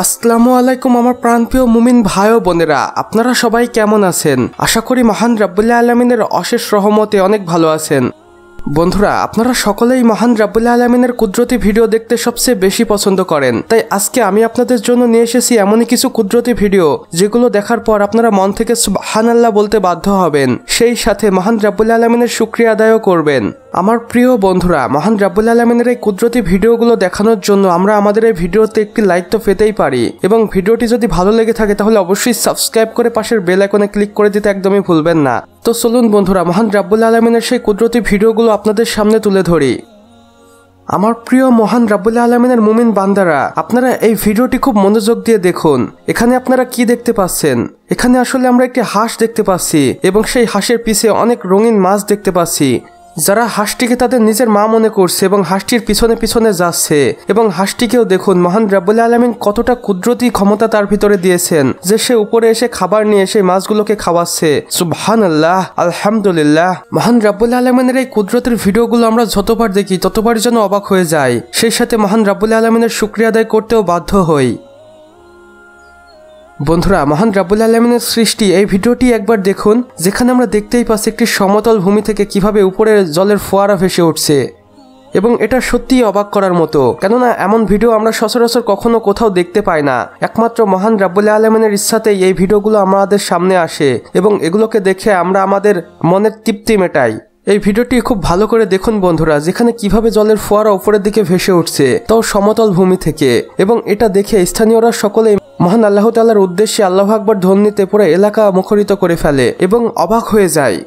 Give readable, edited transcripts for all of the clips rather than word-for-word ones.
আসসালামু আলাইকুম আমার প্রাণপ্রিয় মুমিন ভাই ও বোনেরা, আপনারা সবাই কেমন আছেন? আশা করি মহান রাব্বুল আলামিনের অশেষ রহমতে অনেক ভালো আছেন। বন্ধুরা, আপনারা সকলেই মহান রাব্বুল আলামিনের কুদরতি ভিডিও দেখতে সবচেয়ে বেশি পছন্দ করেন, তাই আজকে আমি আপনাদের জন্য নিয়ে এসেছি এমনই কিছু কুদরতি ভিডিও যেগুলো দেখার পর আপনারা মন থেকে সুবহানাল্লাহ বলতে বাধ্য হবেন, সেই সাথে মহান রাব্বুল আলামিনের শুকরিয়া আদায়ও করবেন। আমার প্রিয় বন্ধুরা, মহান রাব্বুল আলামিনের এই কুদরতি ভিডিওগুলো দেখানোর জন্য আমরা আমাদের এই ভিডিওতে একটি লাইক তো পেতেই পারি, এবং ভিডিওটি যদি ভালো লেগে থাকে তাহলে অবশ্যই সাবস্ক্রাইব করে পাশের বেল আইকনে ক্লিক করে দিতে একদমই ভুলবেন না। তো চলুন বন্ধুরা, মহান রাব্বুল আলামিনের সেই কুদরতি ভিডিওগুলো আপনাদের সামনে তুলে ধরি। আমার প্রিয় মহান রাব্বুল আলামিনের মুমিন বান্দারা, আপনারা এই ভিডিওটি খুব মনোযোগ দিয়ে দেখুন। এখানে আপনারা কি দেখতে পাচ্ছেন? এখানে আসলে আমরা একটি হাঁস দেখতে পাচ্ছি, এবং সেই হাঁসের পিছে অনেক রঙিন মাছ দেখতে পাচ্ছি, যারা হাঁসটিকে তাদের নিজের মা মনে করছে এবং হাঁসটির পিছনে পিছনে যাচ্ছে। এবং হাঁসটিকেও দেখুন মহান রাব্বুল আলামিন কতটা কুদরতি ক্ষমতা তার ভিতরে দিয়েছেন যে সে উপরে এসে খাবার নিয়ে সেই মাছগুলোকে খাওয়াচ্ছে। সুবহানাল্লাহ, আলহামদুলিল্লাহ। মহান রাব্বুল আলামিনের এই কুদরতের ভিডিওগুলো আমরা যতবার দেখি ততবার যেন অবাক হয়ে যায়, সেই সাথে মহান রাব্বুল আলামিনের শুকরিয়া আদায় করতেও বাধ্য হই। বন্ধুরা, মহান রাব্বুল আলামিনের সৃষ্টি এই ভিডিওটি একবার দেখুন, যেখানে আমরা দেখতেই পাচ্ছি একটি সমতল ভূমি থেকে কিভাবে উপরে জলের ফোয়ারা ভেসে উঠছে, এবং এটা সত্যিই অবাক করার মতো, কেননা এমন ভিডিও আমরা সচরাচর কখনো কোথাও দেখতে পাই না। একমাত্র মহান রাব্বুল আলামিনের ইচ্ছাতেই এই ভিডিওগুলো আমাদের সামনে আসে, এবং এগুলোকে দেখে আমরা আমাদের মনের তৃপ্তি মেটাই। এই ভিডিওটি খুব ভালো করে দেখুন বন্ধুরা, যেখানে কিভাবে জলের ফোয়ারা উপরের দিকে ভেসে উঠছে, তাও সমতল ভূমি থেকে, এবং এটা দেখে স্থানীয়রা সকলেই মহান আল্লাহ তাআলার উদ্দেশ্যে আল্লাহু আকবার ধ্বনিতে পুরো এলাকা মুখরিত করে ফেলে এবং অবাক হয়ে যায়।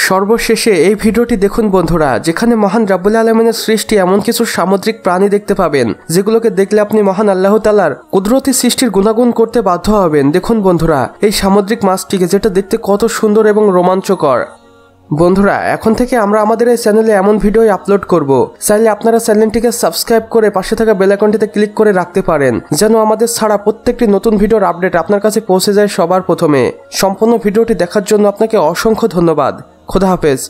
সর্বশেষে এই ভিডিওটি দেখুন বন্ধুরা, যেখানে মহান রাব্বুল আলামিনের সৃষ্টি এমন কিছু সামুদ্রিক প্রাণী দেখতে পাবেন যেগুলোকে দেখলে আপনি মহান আল্লাহ তাআলার কুদরতি সৃষ্টির গুণাগুণ করতে বাধ্য হবেন। দেখুন বন্ধুরা, এই সামুদ্রিক মাছটিকে, যেটা দেখতে কত সুন্দর এবং রোমাঞ্চকর। বন্ধুরা, এখন থেকে আমরা আমাদের এই চ্যানেলে এমন ভিডিও আপলোড করব, চাইলে আপনারা চ্যানেলটিকে সাবস্ক্রাইব করে পাশে থাকা বেল আইকনটিতে ক্লিক করে রাখতে পারেন, যেন আমাদের ছাড়া প্রত্যেকটি নতুন ভিডিওর আপডেট আপনার কাছে পৌঁছে যায় সবার প্রথমে। সম্পূর্ণ ভিডিওটি দেখার জন্য আপনাকে অসংখ্য ধন্যবাদ। খোদা হাফেজ।